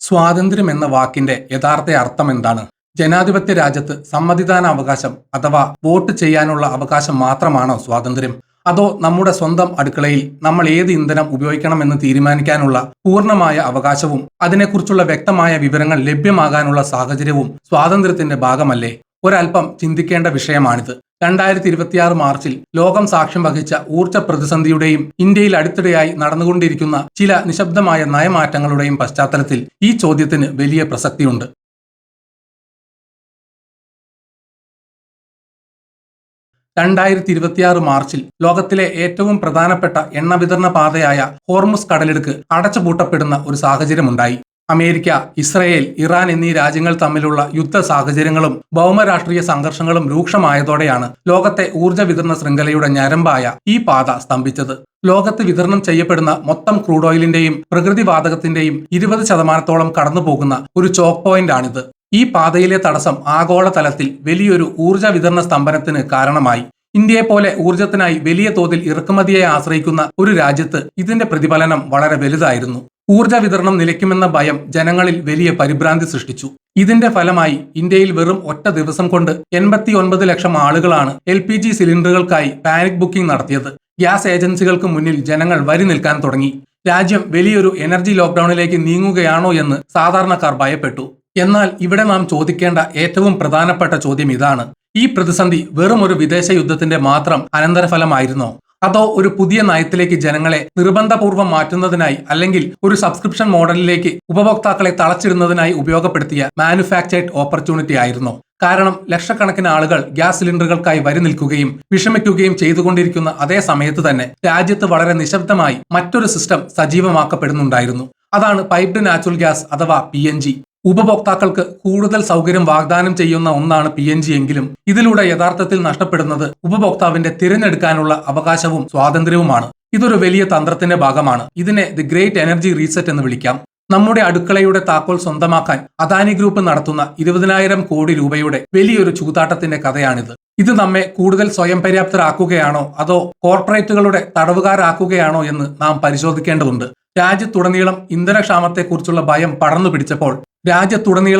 സ്വാതന്ത്ര്യം എന്ന വാക്കിന്റെ യഥാർത്ഥ അർത്ഥം എന്താണ്? ജനാധിപത്യ രാജ്യത്ത് സമ്മതിദാനാവകാശം അഥവാ വോട്ട് ചെയ്യാനുള്ള അവകാശം മാത്രമാണോ സ്വാതന്ത്ര്യം? അതോ നമ്മുടെ സ്വന്തം അടുക്കളയിൽ നമ്മൾ ഏത് ഇന്ധനം ഉപയോഗിക്കണമെന്ന് തീരുമാനിക്കാനുള്ള പൂർണ്ണമായ അവകാശവും അതിനെക്കുറിച്ചുള്ള വ്യക്തമായ വിവരങ്ങൾ ലഭ്യമാകാനുള്ള സാഹചര്യവും സ്വാതന്ത്ര്യത്തിന്റെ ഭാഗമല്ലേ? ഒരൽപ്പം ചിന്തിക്കേണ്ട വിഷയമാണിത്. 2026 മാർച്ചിൽ ലോകം സാക്ഷ്യം വഹിച്ച ഊർജ്ജ പ്രതിസന്ധിയുടെയും ഇന്ത്യയിൽ അടുത്തിടെയായി നടന്നുകൊണ്ടിരിക്കുന്ന ചില നിശബ്ദമായ നയമാറ്റങ്ങളുടെയും പശ്ചാത്തലത്തിൽ ഈ ചോദ്യത്തിന് വലിയ പ്രസക്തിയുണ്ട്. 2026 മാർച്ചിൽ ലോകത്തിലെ ഏറ്റവും പ്രധാനപ്പെട്ട എണ്ണ വിതരണ പാതയായ ഹോർമുസ് കടലിടുക്ക് അടച്ചുപൂട്ടപ്പെടുന്ന ഒരു സാഹചര്യമുണ്ടായി. അമേരിക്ക, ഇസ്രയേൽ, ഇറാൻ എന്നീ രാജ്യങ്ങൾ തമ്മിലുള്ള യുദ്ധ സാഹചര്യങ്ങളും ഭൗമരാഷ്ട്രീയ സംഘർഷങ്ങളും രൂക്ഷമായതോടെയാണ് ലോകത്തെ ഊർജ്ജ വിതരണ ശൃംഖലയുടെ ഞരമ്പായ ഈ പാത സ്തംഭിച്ചത്. ലോകത്ത് വിതരണം ചെയ്യപ്പെടുന്ന മൊത്തം ക്രൂഡ് ഓയിലിന്റെയും പ്രകൃതിവാതകത്തിന്റെയും 20% കടന്നുപോകുന്ന ഒരു ചോക്ക് പോയിന്റാണിത്. ഈ പാതയിലെ തടസ്സം ആഗോളതലത്തിൽ വലിയൊരു ഊർജ്ജ വിതരണ സ്തംഭനത്തിന് കാരണമായി. ഇന്ത്യയെപ്പോലെ ഊർജ്ജത്തിനായി വലിയ തോതിൽ ഇറക്കുമതിയെ ആശ്രയിക്കുന്ന ഒരു രാജ്യത്ത് ഇതിന്റെ പ്രതിഫലനം വളരെ വലുതായിരുന്നു. ഊർജ്ജ വിതരണം നിലയ്ക്കുമെന്ന ഭയം ജനങ്ങളിൽ വലിയ പരിഭ്രാന്തി സൃഷ്ടിച്ചു. ഇതിന്റെ ഫലമായി ഇന്ത്യയിൽ വെറും ഒറ്റ ദിവസം കൊണ്ട് 89 ലക്ഷം ആളുകളാണ് LPG സിലിണ്ടറുകൾക്കായി പാനിക് ബുക്കിംഗ് നടത്തിയത്. ഗ്യാസ് ഏജൻസികൾക്ക് മുന്നിൽ ജനങ്ങൾ വരി നിൽക്കാൻ തുടങ്ങി. രാജ്യം വലിയൊരു എനർജി ലോക്ക്ഡൌണിലേക്ക് നീങ്ങുകയാണോ എന്ന് സാധാരണക്കാർ ഭയപ്പെട്ടു. എന്നാൽ ഇവിടെ നാം ചോദിക്കേണ്ട ഏറ്റവും പ്രധാനപ്പെട്ട ചോദ്യം ഇതാണ്: ഈ പ്രതിസന്ധി വെറും ഒരു വിദേശ യുദ്ധത്തിന്റെ മാത്രം അനന്തരഫലമായിരുന്നോ? അതോ ഒരു പുതിയ നയത്തിലേക്ക് ജനങ്ങളെ നിർബന്ധപൂർവ്വം മാറ്റുന്നതിനായി അല്ലെങ്കിൽ ഒരു സബ്സ്ക്രിപ്ഷൻ മോഡലിലേക്ക് ഉപഭോക്താക്കളെ തളച്ചിടുന്നതിനായി ഉപയോഗപ്പെടുത്തിയ മാനുഫാക്ചേർഡ് ഓപ്പർച്യൂണിറ്റി ആയിരുന്നോ? കാരണം ലക്ഷക്കണക്കിന് ആളുകൾ ഗ്യാസ് സിലിണ്ടറുകൾക്കായി വരി നിൽക്കുകയും വിഷമിക്കുകയും ചെയ്തുകൊണ്ടിരിക്കുന്ന അതേ സമയത്ത് തന്നെ രാജ്യത്ത് വളരെ നിശബ്ദമായി മറ്റൊരു സിസ്റ്റം സജീവമാക്കപ്പെടുന്നുണ്ടായിരുന്നു. അതാണ് പൈപ്ഡ് നാച്ചുറൽ ഗ്യാസ് അഥവാ PNG. ഉപഭോക്താക്കൾക്ക് കൂടുതൽ സൗകര്യം വാഗ്ദാനം ചെയ്യുന്ന ഒന്നാണ് PNG എങ്കിലും ഇതിലൂടെ യഥാർത്ഥത്തിൽ നഷ്ടപ്പെടുന്നത് ഉപഭോക്താവിന്റെ തിരഞ്ഞെടുക്കാനുള്ള അവകാശവും സ്വാതന്ത്ര്യവുമാണ്. ഇതൊരു വലിയ തന്ത്രത്തിന്റെ ഭാഗമാണ്. ഇതിനെ ദി ഗ്രേറ്റ് എനർജി റീസെറ്റ് എന്ന് വിളിക്കാം. നമ്മുടെ അടുക്കളയുടെ താക്കോൽ സ്വന്തമാക്കാൻ അദാനി ഗ്രൂപ്പ് നടത്തുന്ന 20,000 കോടി രൂപയുടെ വലിയൊരു ചൂതാട്ടത്തിന്റെ കഥയാണിത്. ഇത് നമ്മെ കൂടുതൽ സ്വയം പര്യാപ്തരാക്കുകയാണോ അതോ കോർപ്പറേറ്റുകളുടെ തടവുകാരാക്കുകയാണോ എന്ന് നാം പരിശോധിക്കേണ്ടതുണ്ട്. രാജ്യത്തുടനീളം ഇന്ധനക്ഷാമത്തെക്കുറിച്ചുള്ള ഭയം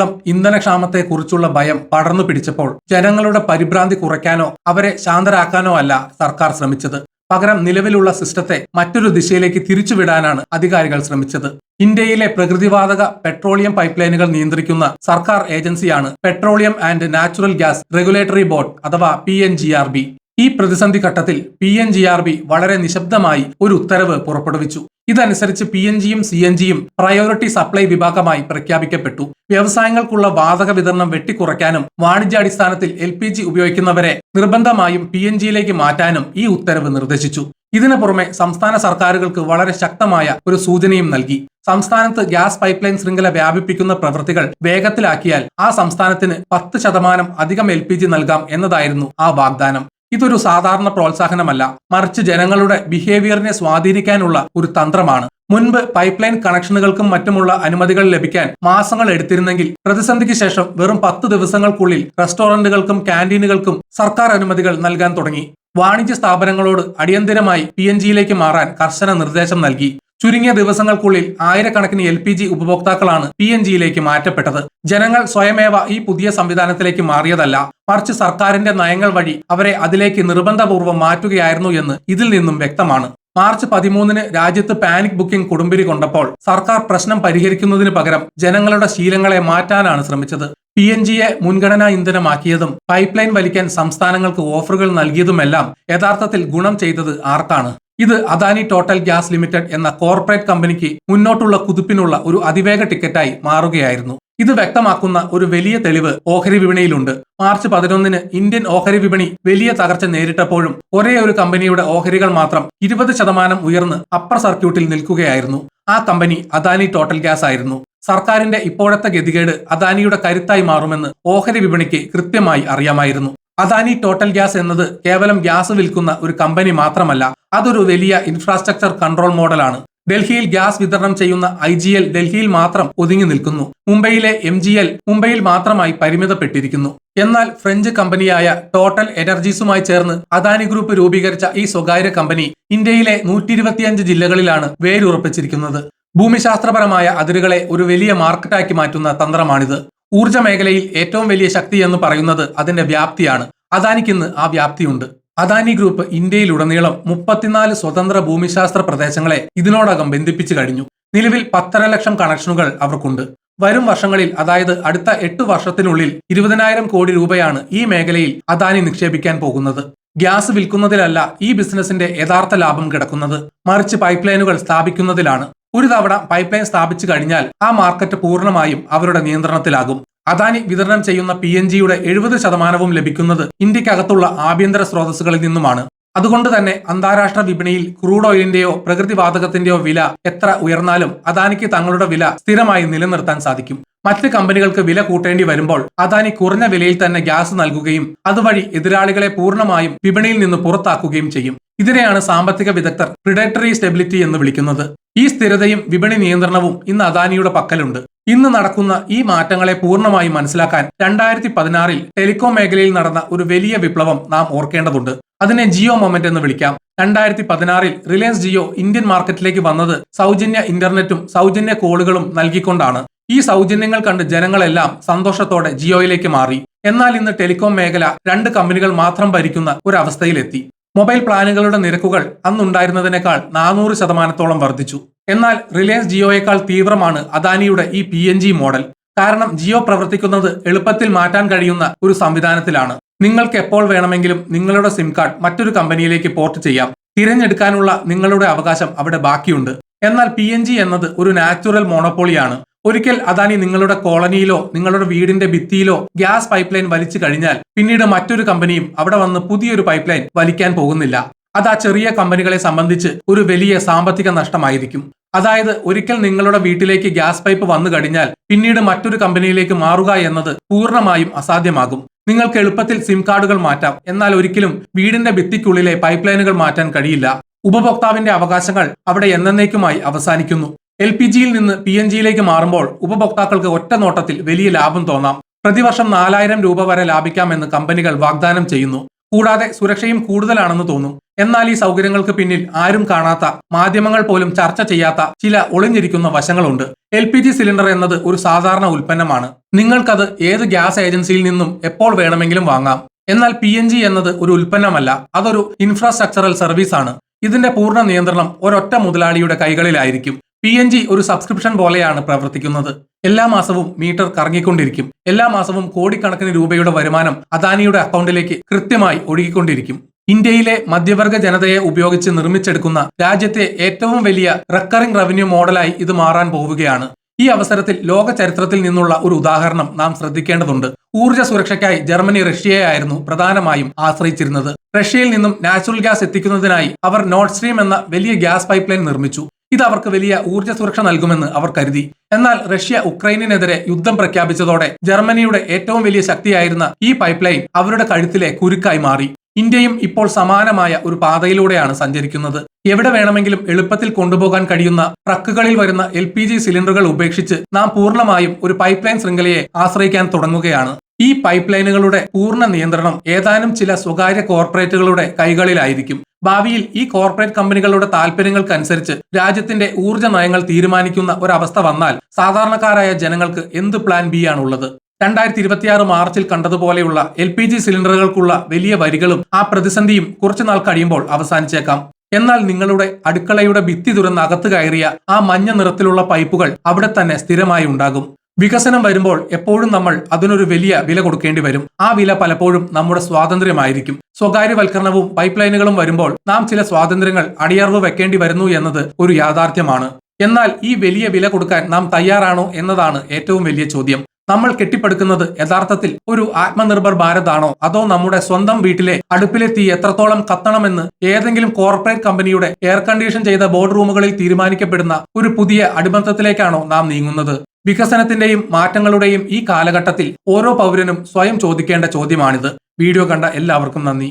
പടർന്നു പിടിച്ചപ്പോൾ ജനങ്ങളുടെ പരിഭ്രാന്തി കുറയ്ക്കാനോ അവരെ ശാന്തരാക്കാനോ അല്ല സർക്കാർ ശ്രമിച്ചത്. പകരം നിലവിലുള്ള സിസ്റ്റത്തെ മറ്റൊരു ദിശയിലേക്ക് തിരിച്ചുവിടാനാണ് അധികാരികൾ ശ്രമിച്ചത്. ഇന്ത്യയിലെ പ്രകൃതിവാതക പെട്രോളിയം പൈപ്പ് ലൈനുകൾ നിയന്ത്രിക്കുന്ന സർക്കാർ ഏജൻസിയാണ് petroleum and natural gas regulatory board അഥവാ PNGRB. ഈ പ്രതിസന്ധി ഘട്ടത്തിൽ PNGRB വളരെ നിശബ്ദമായി ഒരു ഉത്തരവ് പുറപ്പെടുവിച്ചു. ഇതനുസരിച്ച് PNGയും CNGയും പ്രയോറിറ്റി സപ്ലൈ വിഭാഗമായി പ്രഖ്യാപിക്കപ്പെട്ടു. വ്യവസായങ്ങൾക്കുള്ള വാതക വിതരണം വെട്ടിക്കുറയ്ക്കാനും വാണിജ്യാടിസ്ഥാനത്തിൽ LPG ഉപയോഗിക്കുന്നവരെ നിർബന്ധമായും PNGയിലേക്ക് മാറ്റാനും ഈ ഉത്തരവ് നിർദ്ദേശിച്ചു. ഇതിനു പുറമെ സംസ്ഥാന സർക്കാരുകൾക്ക് വളരെ ശക്തമായ ഒരു സൂചനയും നൽകി. സംസ്ഥാനത്ത് ഗ്യാസ് പൈപ്പ് ലൈൻ ശൃംഖല വ്യാപിപ്പിക്കുന്ന പ്രവൃത്തികൾ വേഗത്തിലാക്കിയാൽ ആ സംസ്ഥാനത്തിന് 10% അധികം LPG നൽകാം എന്നതായിരുന്നു ആ വാഗ്ദാനം. ഇതൊരു സാധാരണ പ്രോത്സാഹനമല്ല, മറിച്ച് ജനങ്ങളുടെ ബിഹേവിയറിനെ സ്വാധീനിക്കാനുള്ള ഒരു തന്ത്രമാണ്. മുൻപ് പൈപ്പ് ലൈൻ കണക്ഷനുകൾക്കും മറ്റുമുള്ള അനുമതികൾ ലഭിക്കാൻ മാസങ്ങൾ എടുത്തിരുന്നെങ്കിൽ പ്രതിസന്ധിക്ക് ശേഷം വെറും 10 ദിവസങ്ങൾക്കുള്ളിൽ റെസ്റ്റോറന്റുകൾക്കും ക്യാന്റീനുകൾക്കും സർക്കാർ അനുമതികൾ നൽകാൻ തുടങ്ങി. വാണിജ്യ സ്ഥാപനങ്ങളോട് അടിയന്തരമായി PNGയിലേക്ക് മാറാൻ കർശന നിർദ്ദേശം നൽകി. ചുരുങ്ങിയ ദിവസങ്ങൾക്കുള്ളിൽ ആയിരക്കണക്കിന് LPG ഉപഭോക്താക്കളാണ് PNGയിലേക്ക് മാറ്റപ്പെട്ടത്. ജനങ്ങൾ സ്വയമേവ ഈ പുതിയ സംവിധാനത്തിലേക്ക് മാറിയതല്ല, മറിച്ച് സർക്കാരിന്റെ നയങ്ങൾ വഴി അവരെ അതിലേക്ക് നിർബന്ധപൂർവ്വം മാറ്റുകയായിരുന്നു എന്ന് ഇതിൽ നിന്നും വ്യക്തമാണ്. മാർച്ച് 13 രാജ്യത്ത് പാനിക് ബുക്കിംഗ് കൊടുമ്പിരി കൊണ്ടപ്പോൾ സർക്കാർ പ്രശ്നം പരിഹരിക്കുന്നതിന് പകരം ജനങ്ങളുടെ ശീലങ്ങളെ മാറ്റാനാണ് ശ്രമിച്ചത്. PNGയെ മുൻഗണനാ ഇന്ധനമാക്കിയതും പൈപ്പ് ലൈൻ വലിക്കാൻ സംസ്ഥാനങ്ങൾക്ക് ഓഫറുകൾ നൽകിയതുമെല്ലാം യഥാർത്ഥത്തിൽ ഗുണം ചെയ്തത് ആർക്കാണ്? ഇത് അദാനി ടോട്ടൽ ഗ്യാസ് ലിമിറ്റഡ് എന്ന കോർപ്പറേറ്റ് കമ്പനിക്ക് മുന്നോട്ടുള്ള കുതിപ്പിനുള്ള ഒരു അതിവേഗ ടിക്കറ്റായി മാറുകയായിരുന്നു. ഇത് വ്യക്തമാക്കുന്ന ഒരു വലിയ തെളിവ് ഓഹരി വിപണിയിലുണ്ട്. മാർച്ച് 11 ഇന്ത്യൻ ഓഹരി വിപണി വലിയ തകർച്ച നേരിട്ടപ്പോഴും ഒരേ ഒരു കമ്പനിയുടെ ഓഹരികൾ മാത്രം 20% ഉയർന്ന് അപ്പർ സർക്യൂട്ടിൽ നിൽക്കുകയായിരുന്നു. ആ കമ്പനി അദാനി ടോട്ടൽ ഗ്യാസ് ആയിരുന്നു. സർക്കാരിന്റെ ഇപ്പോഴത്തെ ഗതികേട് അദാനിയുടെ കരുത്തായി മാറുമെന്ന് ഓഹരി വിപണിക്ക് കൃത്യമായി അറിയാമായിരുന്നു. അദാനി ടോട്ടൽ ഗ്യാസ് എന്നത് കേവലം ഗ്യാസ് വിൽക്കുന്ന ഒരു കമ്പനി മാത്രമല്ല, അതൊരു വലിയ ഇൻഫ്രാസ്ട്രക്ചർ കൺട്രോൾ മോഡലാണ്. ഡൽഹിയിൽ ഗ്യാസ് വിതരണം ചെയ്യുന്ന IGL ഡൽഹിയിൽ മാത്രം ഒതുങ്ങി നിൽക്കുന്നു. മുംബൈയിലെ MGL മുംബൈയിൽ മാത്രമായി പരിമിതപ്പെട്ടിരിക്കുന്നു. എന്നാൽ ഫ്രഞ്ച് കമ്പനിയായ ടോട്ടൽ എനർജീസുമായി ചേർന്ന് അദാനി ഗ്രൂപ്പ് രൂപീകരിച്ച ഈ സ്വകാര്യ കമ്പനി ഇന്ത്യയിലെ 125 ജില്ലകളിലാണ് വേരുറപ്പിച്ചിരിക്കുന്നത്. ഭൂമിശാസ്ത്രപരമായ അതിരുകളെ ഒരു വലിയ മാർക്കറ്റാക്കി മാറ്റുന്ന തന്ത്രമാണിത്. ഊർജ്ജ മേഖലയിൽ ഏറ്റവും വലിയ ശക്തി എന്ന് പറയുന്നത് അതിന്റെ വ്യാപ്തിയാണ്. അദാനിക്കിന്ന് ആ വ്യാപ്തിയുണ്ട്. അദാനി ഗ്രൂപ്പ് ഇന്ത്യയിലുടനീളം 34 സ്വതന്ത്ര ഭൂമിശാസ്ത്ര പ്രദേശങ്ങളെ ഇതിനോടകം ബന്ധിപ്പിച്ചു കഴിഞ്ഞു. നിലവിൽ 10.5 ലക്ഷം കണക്ഷനുകൾ അവർക്കുണ്ട്. വരും വർഷങ്ങളിൽ, അതായത് അടുത്ത 8 വർഷത്തിനുള്ളിൽ 20,000 കോടി രൂപയാണ് ഈ മേഖലയിൽ അദാനി നിക്ഷേപിക്കാൻ പോകുന്നത്. ഗ്യാസ് വിൽക്കുന്നതിലല്ല ഈ ബിസിനസിന്റെ യഥാർത്ഥ ലാഭം കിടക്കുന്നത്, മറിച്ച് പൈപ്പ് ലൈനുകൾ സ്ഥാപിക്കുന്നതിലാണ്. ഒരു തവണ പൈപ്പ് ലൈൻ സ്ഥാപിച്ചു കഴിഞ്ഞാൽ ആ മാർക്കറ്റ് പൂർണ്ണമായും അവരുടെ നിയന്ത്രണത്തിലാകും. അദാനി വിതരണം ചെയ്യുന്ന PNGയുടെ 70% ലഭിക്കുന്നത് ഇന്ത്യക്കകത്തുള്ള ആഭ്യന്തര സ്രോതസ്സുകളിൽ നിന്നുമാണ്. അതുകൊണ്ട് തന്നെ അന്താരാഷ്ട്ര വിപണിയിൽ ക്രൂഡ് ഓയിലിന്റെയോ പ്രകൃതിവാതകത്തിന്റെയോ വില എത്ര ഉയർന്നാലും അദാനിക്ക് തങ്ങളുടെ വില സ്ഥിരമായി നിലനിർത്താൻ സാധിക്കും. മറ്റ് കമ്പനികൾക്ക് വില കൂട്ടേണ്ടി വരുമ്പോൾ അദാനി കുറഞ്ഞ വിലയിൽ തന്നെ ഗ്യാസ് നൽകുകയും അതുവഴി എതിരാളികളെ പൂർണ്ണമായും വിപണിയിൽ നിന്ന് പുറത്താക്കുകയും ചെയ്യും. ഇതിനെയാണ് സാമ്പത്തിക വിദഗ്ധർ പ്രിഡേറ്ററി സ്റ്റെബിലിറ്റി എന്ന് വിളിക്കുന്നത്. ഈ സ്ഥിരതയും വിപണി നിയന്ത്രണവും ഇന്ന് അദാനിയുടെ പക്കലുണ്ട്. ഇന്ന് നടക്കുന്ന ഈ മാറ്റങ്ങളെ പൂർണ്ണമായും മനസ്സിലാക്കാൻ 2016 ടെലികോം മേഖലയിൽ നടന്ന ഒരു വലിയ വിപ്ലവം നാം ഓർക്കേണ്ടതുണ്ട്. അതിനെ ജിയോ മൊമെന്റ് എന്ന് വിളിക്കാം. 2016 റിലയൻസ് ജിയോ ഇന്ത്യൻ മാർക്കറ്റിലേക്ക് വന്നത് സൗജന്യ ഇന്റർനെറ്റും സൗജന്യ കോളുകളും നൽകിക്കൊണ്ടാണ്. ഈ സൗജന്യങ്ങൾ കണ്ട് ജനങ്ങളെല്ലാം സന്തോഷത്തോടെ ജിയോയിലേക്ക് മാറി. എന്നാൽ ഇന്ന് ടെലികോം മേഖല 2 കമ്പനികൾ മാത്രം ഭരിക്കുന്ന ഒരു അവസ്ഥയിലെത്തി. മൊബൈൽ പ്ലാനുകളുടെ നിരക്കുകൾ അന്നുണ്ടായിരുന്നതിനേക്കാൾ 400% വർദ്ധിച്ചു. എന്നാൽ റിലയൻസ് ജിയോയേക്കാൾ തീവ്രമാണ് അദാനിയുടെ ഈ PNG മോഡൽ. കാരണം ജിയോ പ്രവർത്തിക്കുന്നത് എളുപ്പത്തിൽ മാറ്റാൻ കഴിയുന്ന ഒരു സംവിധാനത്തിലാണ്. നിങ്ങൾക്ക് എപ്പോൾ വേണമെങ്കിലും നിങ്ങളുടെ സിം കാർഡ് മറ്റൊരു കമ്പനിയിലേക്ക് പോർട്ട് ചെയ്യാം. തിരഞ്ഞെടുക്കാനുള്ള നിങ്ങളുടെ അവകാശം അവിടെ ബാക്കിയുണ്ട്. എന്നാൽ PNG എന്നത് ഒരു നാച്ചുറൽ മോണോപോളിയാണ്. ഒരിക്കൽ അദാനി നിങ്ങളുടെ കോളനിയിലോ നിങ്ങളുടെ വീടിന്റെ ഭിത്തിയിലോ ഗ്യാസ് പൈപ്പ് ലൈൻ വലിച്ചു കഴിഞ്ഞാൽ പിന്നീട് മറ്റൊരു കമ്പനിയും അവിടെ വന്ന് പുതിയൊരു പൈപ്പ് ലൈൻ വലിക്കാൻ പോകുന്നില്ല. അത് ആ ചെറിയ കമ്പനികളെ സംബന്ധിച്ച് ഒരു വലിയ സാമ്പത്തിക നഷ്ടമായിരിക്കും. അതായത് ഒരിക്കൽ നിങ്ങളുടെ വീട്ടിലേക്ക് ഗ്യാസ് പൈപ്പ് വന്നു കഴിഞ്ഞാൽ പിന്നീട് മറ്റൊരു കമ്പനിയിലേക്ക് മാറുക എന്നത് പൂർണ്ണമായും അസാധ്യമാകും. നിങ്ങൾക്ക് എളുപ്പത്തിൽ സിം കാർഡുകൾ മാറ്റാം, എന്നാൽ ഒരിക്കലും വീടിന്റെ ഭിത്തിക്കുള്ളിലെ പൈപ്പ് ലൈനുകൾ മാറ്റാൻ കഴിയില്ല. ഉപഭോക്താവിന്റെ അവകാശങ്ങൾ അവിടെ എന്നേക്കുമായി അവസാനിക്കുന്നു. LPGയിൽ നിന്ന് PNGയിലേക്ക് മാറുമ്പോൾ ഉപഭോക്താക്കൾക്ക് ഒറ്റ നോട്ടത്തിൽ വലിയ ലാഭം തോന്നാം. പ്രതിവർഷം 4,000 രൂപ വരെ ലാഭിക്കാമെന്ന് കമ്പനികൾ വാഗ്ദാനം ചെയ്യുന്നു. കൂടാതെ സുരക്ഷയും കൂടുതലാണെന്ന് തോന്നും. എന്നാൽ ഈ സൗകര്യങ്ങൾക്ക് പിന്നിൽ ആരും കാണാത്ത, മാധ്യമങ്ങൾ പോലും ചർച്ച ചെയ്യാത്ത ചില ഒളിഞ്ഞിരിക്കുന്ന വശങ്ങളുണ്ട്. LPG സിലിണ്ടർ എന്നത് ഒരു സാധാരണ ഉൽപ്പന്നമാണ്. നിങ്ങൾക്കത് ഏത് ഗ്യാസ് ഏജൻസിയിൽ നിന്നും എപ്പോൾ വേണമെങ്കിലും വാങ്ങാം. എന്നാൽ PNG എന്നത് ഒരു ഉൽപ്പന്നമല്ല, അതൊരു ഇൻഫ്രാസ്ട്രക്ചറൽ സർവീസ് ആണ്. ഇതിന്റെ പൂർണ്ണ നിയന്ത്രണം ഒരൊറ്റ മുതലാളിയുടെ കൈകളിലായിരിക്കും. PNG ഒരു സബ്സ്ക്രിപ്ഷൻ പോലെയാണ് പ്രവർത്തിക്കുന്നത്. എല്ലാ മാസവും മീറ്റർ കറങ്ങിക്കൊണ്ടിരിക്കും. എല്ലാ മാസവും കോടിക്കണക്കിന് രൂപയുടെ വരുമാനം അദാനിയുടെ അക്കൗണ്ടിലേക്ക് കൃത്യമായി ഒഴുകിക്കൊണ്ടിരിക്കും. ഇന്ത്യയിലെ മധ്യവർഗ ജനതയെ ഉപയോഗിച്ച് നിർമ്മിച്ചെടുക്കുന്ന രാജ്യത്തെ ഏറ്റവും വലിയ റെക്കറിംഗ് റവന്യൂ മോഡലായി ഇത് മാറാൻ പോവുകയാണ്. ഈ അവസരത്തിൽ ലോക ചരിത്രത്തിൽ നിന്നുള്ള ഒരു ഉദാഹരണം നാം ശ്രദ്ധിക്കേണ്ടതുണ്ട്. ഊർജ്ജ സുരക്ഷയ്ക്കായി ജർമ്മനി റഷ്യയെയായിരുന്നു പ്രധാനമായും ആശ്രയിച്ചിരുന്നത്. റഷ്യയിൽ നിന്നും നാച്ചുറൽ ഗ്യാസ് എത്തിക്കുന്നതിനായി അവർ നോർഡ് സ്ട്രീം എന്ന വലിയ ഗ്യാസ് പൈപ്പ് ലൈൻ നിർമ്മിച്ചു. ഇത് അവർക്ക് വലിയ ഊർജ്ജ സുരക്ഷ നൽകുമെന്ന് അവർ കരുതി. എന്നാൽ റഷ്യ ഉക്രൈനിനെതിരെ യുദ്ധം പ്രഖ്യാപിച്ചതോടെ ജർമ്മനിയുടെ ഏറ്റവും വലിയ ശക്തിയായിരുന്ന ഈ പൈപ്പ് ലൈൻ അവരുടെ കഴുത്തിലെ കുരുക്കായി മാറി. ഇന്ത്യയും ഇപ്പോൾ സമാനമായ ഒരു പാതയിലൂടെയാണ് സഞ്ചരിക്കുന്നത്. എവിടെ വേണമെങ്കിലും എളുപ്പത്തിൽ കൊണ്ടുപോകാൻ കഴിയുന്ന ട്രക്കുകളിൽ വരുന്ന LPG സിലിണ്ടറുകൾ ഉപേക്ഷിച്ച് നാം പൂർണ്ണമായും ഒരു പൈപ്പ് ലൈൻ ശൃംഖലയെ ആശ്രയിക്കാൻ തുടങ്ങുകയാണ്. ഈ പൈപ്പ് ലൈനുകളുടെ പൂർണ്ണ നിയന്ത്രണം ഏതാനും ചില സ്വകാര്യ കോർപ്പറേറ്റുകളുടെ കൈകളിലായിരിക്കും. ഭാവിയിൽ ഈ കോർപ്പറേറ്റ് കമ്പനികളുടെ താല്പര്യങ്ങൾക്കനുസരിച്ച് രാജ്യത്തിന്റെ ഊർജ്ജ നയങ്ങൾ തീരുമാനിക്കുന്ന ഒരവസ്ഥ വന്നാൽ സാധാരണക്കാരായ ജനങ്ങൾക്ക് എന്ത് പ്ലാൻ ബി ആണുള്ളത്? 2026 മാർച്ചിൽ കണ്ടതുപോലെയുള്ള LPG സിലിണ്ടറുകൾക്കുള്ള വലിയ വരികളും ആ പ്രതിസന്ധിയും കുറച്ചുനാൾ കഴിയുമ്പോൾ അവസാനിച്ചേക്കാം. എന്നാൽ നിങ്ങളുടെ അടുക്കളയുടെ ഭിത്തി തുറന്ന് അകത്ത് കയറിയ ആ മഞ്ഞ നിറത്തിലുള്ള പൈപ്പുകൾ അവിടെ തന്നെ സ്ഥിരമായി ഉണ്ടാകും. വികസനം വരുമ്പോൾ എപ്പോഴും നമ്മൾ അതിനൊരു വലിയ വില കൊടുക്കേണ്ടി വരും. ആ വില പലപ്പോഴും നമ്മുടെ സ്വാതന്ത്ര്യമായിരിക്കും. സ്വകാര്യവൽക്കരണവും പൈപ്പ് ലൈനുകളും വരുമ്പോൾ നാം ചില സ്വാതന്ത്ര്യങ്ങൾ അടിയറവ് വെക്കേണ്ടി വരുന്നു എന്നത് ഒരു യാഥാർത്ഥ്യമാണ്. എന്നാൽ ഈ വലിയ വില കൊടുക്കാൻ നാം തയ്യാറാണോ എന്നതാണ് ഏറ്റവും വലിയ ചോദ്യം. നമ്മൾ കെട്ടിപ്പടുക്കുന്നത് യഥാർത്ഥത്തിൽ ഒരു ആത്മനിർഭർ ഭാരത് ആണോ, അതോ നമ്മുടെ സ്വന്തം വീട്ടിലെ അടുപ്പിലെ തീ എത്രത്തോളം കത്തണമെന്ന് ഏതെങ്കിലും കോർപ്പറേറ്റ് കമ്പനിയുടെ എയർ കണ്ടീഷൻ ചെയ്ത ബോർഡ് റൂമുകളിൽ തീരുമാനിക്കപ്പെടുന്ന ഒരു പുതിയ അടിമത്തത്തിലേക്കാണോ നാം നീങ്ങുന്നത്? വികസനത്തിന്റെയും മാറ്റങ്ങളുടെയും ഈ കാലഘട്ടത്തിൽ ഓരോ പൗരനും സ്വയം ചോദിക്കേണ്ട ചോദ്യമാണിത്. വീഡിയോ കണ്ട എല്ലാവർക്കും നന്ദി.